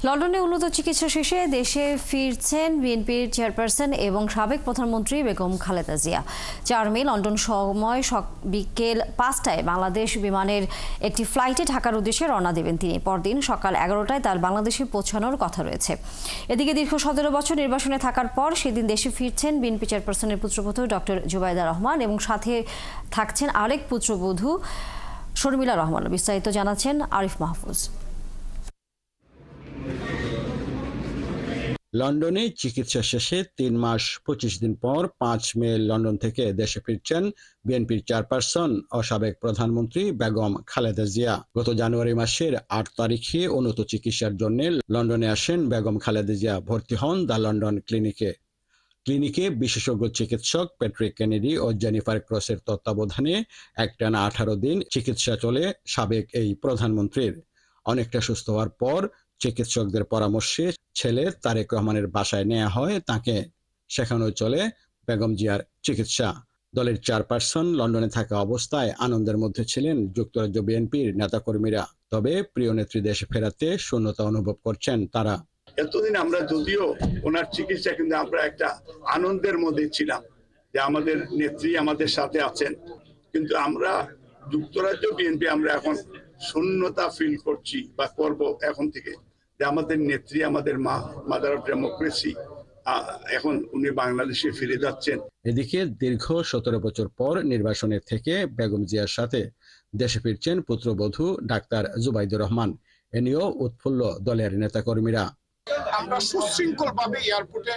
লন্ডনে উন্নত চিকিৎসা শেষে দেশে ফিরছেন বিএনপির চেয়ারপারসন এবং সাবেক প্রধানমন্ত্রী বেগম খালেদা জিয়া। ৪ মে লন্ডন সময় বিকেল ৫টায় বাংলাদেশ বিমানের একটি ফ্লাইটে ঢাকার উদ্দেশ্যে রওনা দেবেন তিনি। পরদিন সকাল ১১টায় তার বাংলাদেশে পৌঁছানোর কথা রয়েছে। এদিকে দীর্ঘ ১৭ বছর নির্বাসনে থাকার পর সেদিন দেশে ফিরছেন বিএনপি চেয়ারপারসনের পুত্রবধূ ডক্টর জুবাইদা রহমান এবং সাথে থাকছেন আরেক পুত্রবধূ শর্মিলা রহমান। বিস্তারিত জানাচ্ছেন আরিফ মাহফুজ। লন্ডনে চিকিৎসা শেষে ৩ মাস ২৫ দিন পর ৫ মে লন্ডন থেকে দেশে ফিরছেন বিএনপির চেয়ারপারসন ও সাবেক প্রধানমন্ত্রী বেগম খালেদা জিয়া। গত জানুয়ারি মাসের ৮ তারিখে উন্নত চিকিৎসার জন্য লন্ডনে আসেন বেগম খালেদা জিয়া। ভর্তি হন দ্য লন্ডন ক্লিনিকে বিশেষজ্ঞ চিকিৎসক প্যাট্রিক কেনেডি ও জেনিফার ক্রসের তত্ত্বাবধানে একটানা ১৮ দিন চিকিৎসা চলে সাবেক এই প্রধানমন্ত্রীর। অনেকটা সুস্থ হওয়ার পর চিকিৎসকদের পরামর্শে ছেলে তারেক রহমানের বাসায় নেওয়া হয় তাকে। সেখানে চলে বেগম জিয়ার চিকিৎসা। দলের চেয়ারপারসন লন্ডনে থাকা অবস্থায় আনন্দের মধ্যে ছিলেন যুক্তরাজ্য বিএনপির নেতাকর্মীরা। তবে প্রিয় নেত্রী দেশে ফেরাতে শূন্যতা অনুভব করছেন তারা। এতদিন আমরা যদিও ওনার চিকিৎসা, কিন্তু আমরা একটা আনন্দের মধ্যে ছিলাম যে আমাদের নেত্রী আমাদের সাথে আছেন, কিন্তু আমরা যুক্তরাজ্য বিএনপি আমরা এখন শূন্যতা ফিল করছি বা করব এখন থেকে, যে আমাদের নেত্রী, আমাদের মা, মাদার অফ ডেমোক্রেসি, এখন উনি বাংলাদেশে ফিরে যাচ্ছেন। এদিকে দীর্ঘ ১৭ বছর পর নির্বাসনের থেকে বেগম জিয়ার সাথে দেশে ফিরছেন পুত্রবধূ ডাক্তার জুবাইদা রহমান। এ নিয়েও উৎফুল্ল দলের নেতাকর্মীরা। আমরা সুশৃঙ্খল ভাবে এয়ারপোর্টে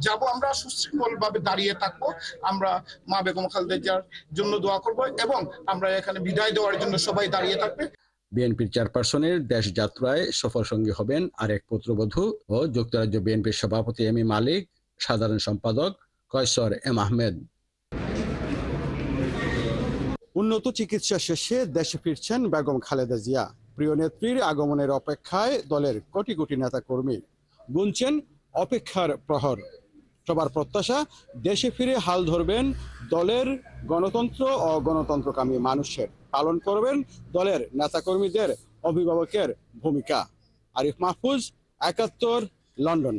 যাব, আমরা সুশৃঙ্খল ভাবে দাঁড়িয়ে থাকবো। আমরা মা বেগম খালেদা জিয়ার জন্য দোয়া করব এবং আমরা এখানে বিদায় দেওয়ার জন্য সবাই দাঁড়িয়ে থাকবে। বিএনপির চেয়ারপারসনের দেশ যাত্রায় সফর সঙ্গী হবেন আরেক পুত্রবধূ ও যুক্তরাজ্য বিএনপির সভাপতি এম এ মালিক, সাধারণ সম্পাদক কয়সর এম আহমেদ। উন্নত চিকিৎসা শেষে দেশে ফিরছেন বেগম খালেদা জিয়া। প্রিয় নেত্রীর আগমনের অপেক্ষায় দলের কোটি কোটি নেতাকর্মী গুনছেন অপেক্ষার প্রহর। সবার প্রত্যাশা দেশে ফিরে হাল ধরবেন দলের গণতন্ত্র ও গণতন্ত্রকামী মানুষের, পালন করবেন দলের নেতাকর্মীদের অভিভাবকের ভূমিকা। আরিফ মাহফুজ, ৭১, লন্ডন।